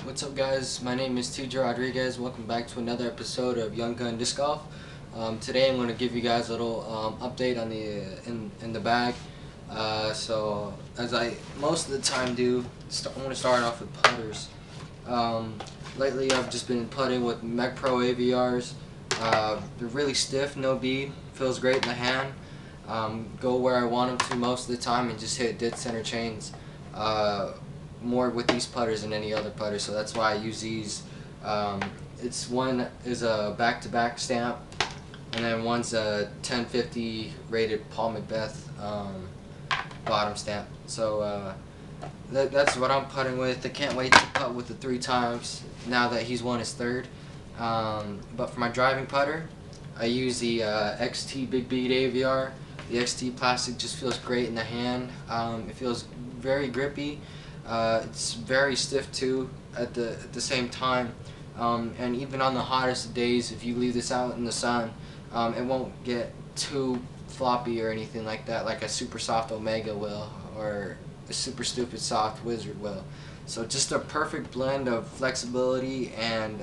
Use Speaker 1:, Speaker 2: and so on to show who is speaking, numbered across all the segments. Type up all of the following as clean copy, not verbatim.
Speaker 1: What's up, guys? My name is TJ Rodriguez. Welcome back to another episode of Young Gun Disc Golf. Today I'm going to give you guys a little update on the in the bag. So as I most of the time do, I want to start off with putters. Lately I've just been putting with Mech Pro AVRs. They're really stiff, no bead, feels great in the hand. Go where I want them to most of the time and just hit dead center chains. More with these putters than any other putter, so that's why I use these. It's one is a back-to-back stamp, and then one's a 1050 rated Paul McBeth bottom stamp. So that's what I'm putting with. I can't wait to putt with the 3 times now that he's won his third. But for my driving putter, I use the XT Big Bead AVR. The XT plastic just feels great in the hand. It feels very grippy. It's very stiff too at the same time, and even on the hottest days, if you leave this out in the sun, it won't get too floppy or anything like that, like a super soft Omega will or a super stupid soft Wizard will. So just a perfect blend of flexibility and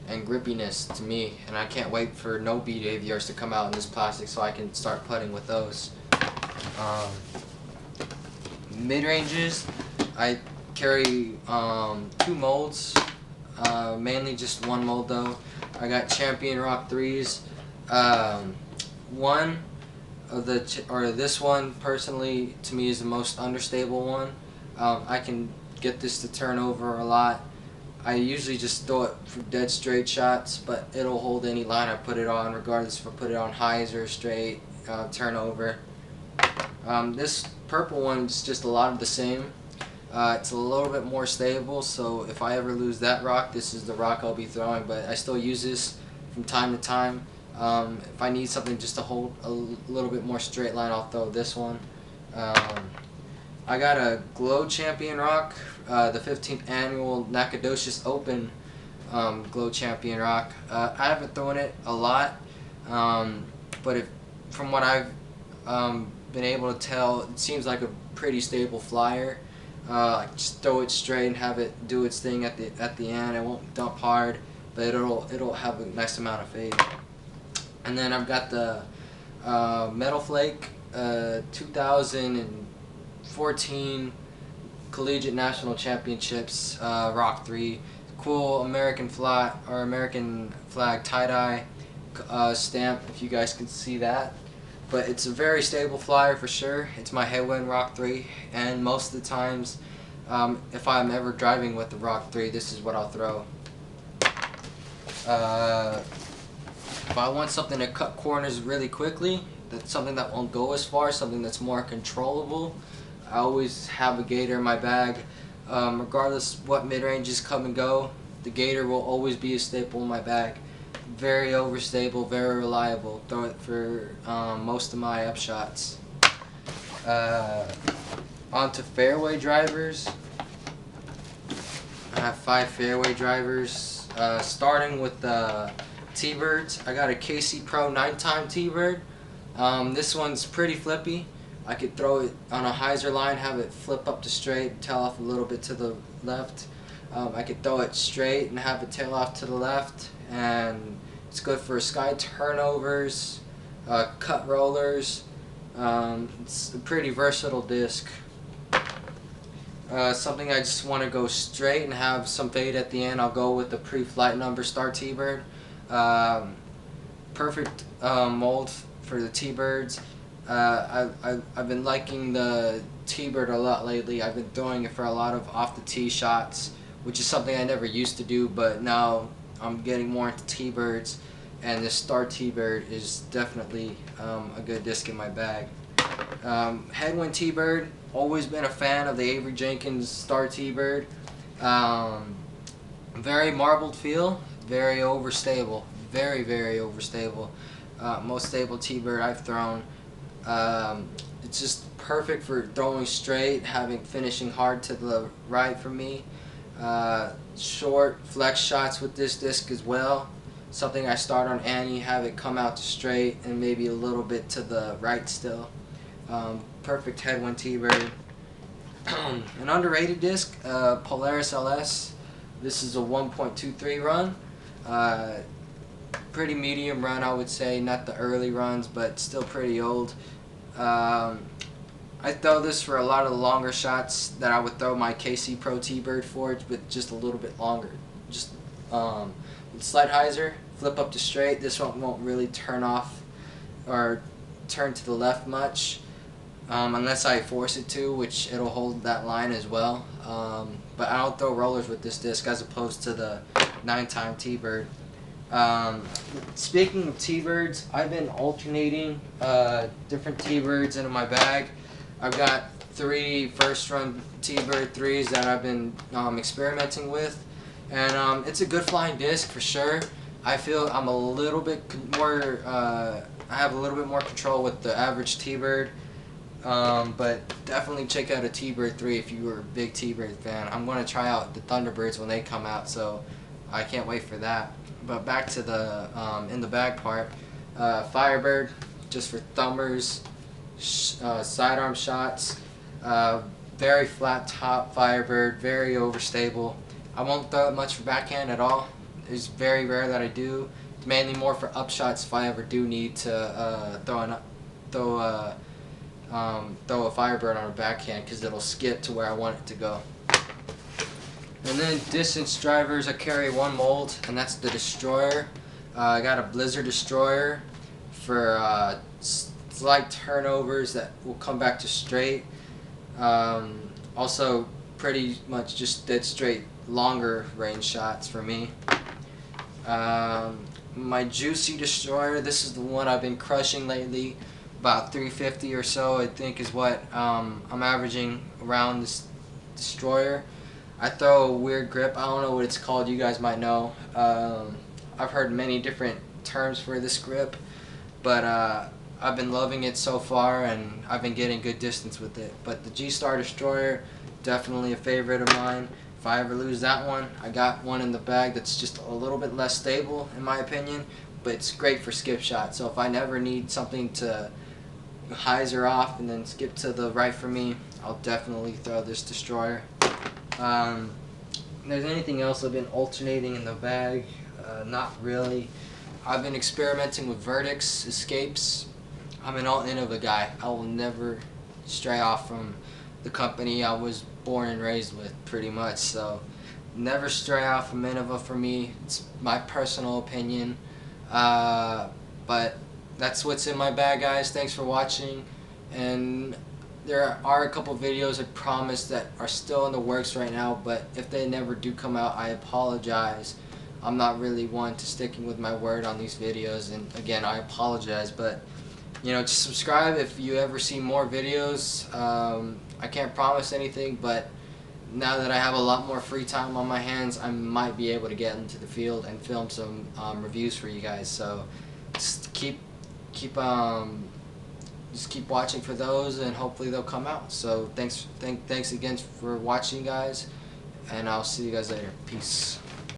Speaker 1: grippiness to me, and I can't wait for no bead AVRs to come out in this plastic so I can start putting with those. Mid-ranges, I carry 2 molds, mainly just 1 mold though. I got Champion Rock 3s. One of this one personally to me is the most understable one. I can get this to turn over a lot. I usually just throw it for dead straight shots, but it'll hold any line I put it on, regardless if I put it on highs or straight, turnover. This purple one's just a lot of the same. It's a little bit more stable, so if I ever lose that rock, this is the rock I'll be throwing, but I still use this from time to time. If I need something just to hold a little bit more straight line, I'll throw this one. I got a Glow Champion rock, the 15th annual Nacogdoches Open Glow Champion rock. I haven't thrown it a lot, but from what I've been able to tell, it seems like a pretty stable flyer. Just throw it straight and have it do its thing at the end. It won't dump hard, but it'll have a nice amount of fade. And then I've got the Metal Flake 2014 Collegiate National Championships Rock 3. Cool American flag tie-dye stamp, if you guys can see that. But it's a very stable flyer for sure. It's my headwind Rock 3, and most of the times, if I'm ever driving with the Rock 3, this is what I'll throw. If I want something to cut corners really quickly, that's something that won't go as far, something that's more controllable, I always have a Gator in my bag. Regardless what mid-ranges come and go, the Gator will always be a staple in my bag. Very overstable, very reliable. Throw it for most of my upshots. Onto fairway drivers. I have 5 fairway drivers. Starting with the T-Birds. I got a KC Pro 9-time T-Bird. This one's pretty flippy. I could throw it on a hyzer line, have it flip up to straight, tail off a little bit to the left. I could throw it straight and have it tail off to the left, and it's good for sky turnovers, cut rollers. It's a pretty versatile disc. Something I just want to go straight and have some fade at the end, I'll go with the pre-flight number Star T-Bird. Perfect mold for the T-Birds. I've been liking the T-Bird a lot lately. I've been throwing it for a lot of off-the-tee shots, which is something I never used to do, but now I'm getting more into T-Birds, and this Star T-Bird is definitely a good disc in my bag. Headwind T-Bird, always been a fan of the Avery Jenkins Star T-Bird. Very marbled feel, very overstable, very overstable. Most stable T-Bird I've thrown. It's just perfect for throwing straight, finishing hard to the right for me. Short flex shots with this disc as well. Something I start on Annie, have it come out to straight and maybe a little bit to the right still. Perfect headwind T-Bird. An underrated disc, Polaris LS. This is a 1.23 run. Pretty medium run, I would say. Not the early runs, but still pretty old. I throw this for a lot of the longer shots that I would throw my KC Pro T-Bird for, but just a little bit longer. Just with slide hyzer, flip up to straight. This one won't really turn off or turn to the left much unless I force it to, which it'll hold that line as well. But I don't throw rollers with this disc as opposed to the 9-time T-Bird. Speaking of T-Birds, I've been alternating different T-Birds into my bag. I've got 3 first-run T-Bird 3s that I've been experimenting with, and it's a good flying disc for sure. I feel I'm a little bit more, I have a little bit more control with the average T-Bird, but definitely check out a T-Bird 3 if you were a big T-Bird fan. I'm going to try out the Thunderbirds when they come out, so I can't wait for that. But back to the in the bag part, Firebird, just for thumbers, sidearm shots, very flat top Firebird, very overstable. I won't throw it much for backhand at all. It's very rare that I do. It's mainly more for up shots if I ever do need to throw a Firebird on a backhand, because it'll skip to where I want it to go. And then distance drivers, I carry one mold, and that's the Destroyer. I got a Blizzard Destroyer for slight turnovers that will come back to straight. Also pretty much just dead straight longer range shots for me. My Juicy Destroyer, this is the one I've been crushing lately. About 350 or so I think is what I'm averaging around this Destroyer. I throw a weird grip. I don't know what it's called. You guys might know. I've heard many different terms for this grip, but I've been loving it so far, and I've been getting good distance with it. But the G-Star Destroyer, definitely a favorite of mine. If I ever lose that one, I got one in the bag that's just a little bit less stable, in my opinion, but it's great for skip shots. So if I never need something to hyzer off and then skip to the right for me, I'll definitely throw this Destroyer. If there's anything else I've been alternating in the bag, not really. I've been experimenting with Vertix Escapes. I'm an alt-Innova guy. I will never stray off from the company I was born and raised with, pretty much. So never stray off from Innova for me. It's my personal opinion. But that's what's in my bag, guys. Thanks for watching. And there are a couple videos I promised that are still in the works right now, but if they never do come out, I apologize. I'm not really one to sticking with my word on these videos, and again, I apologize. But you know, just subscribe if you ever see more videos. I can't promise anything, but now that I have a lot more free time on my hands, I might be able to get into the field and film some reviews for you guys. So just keep watching for those, and hopefully they'll come out. So thanks again for watching, guys, and I'll see you guys later. Peace.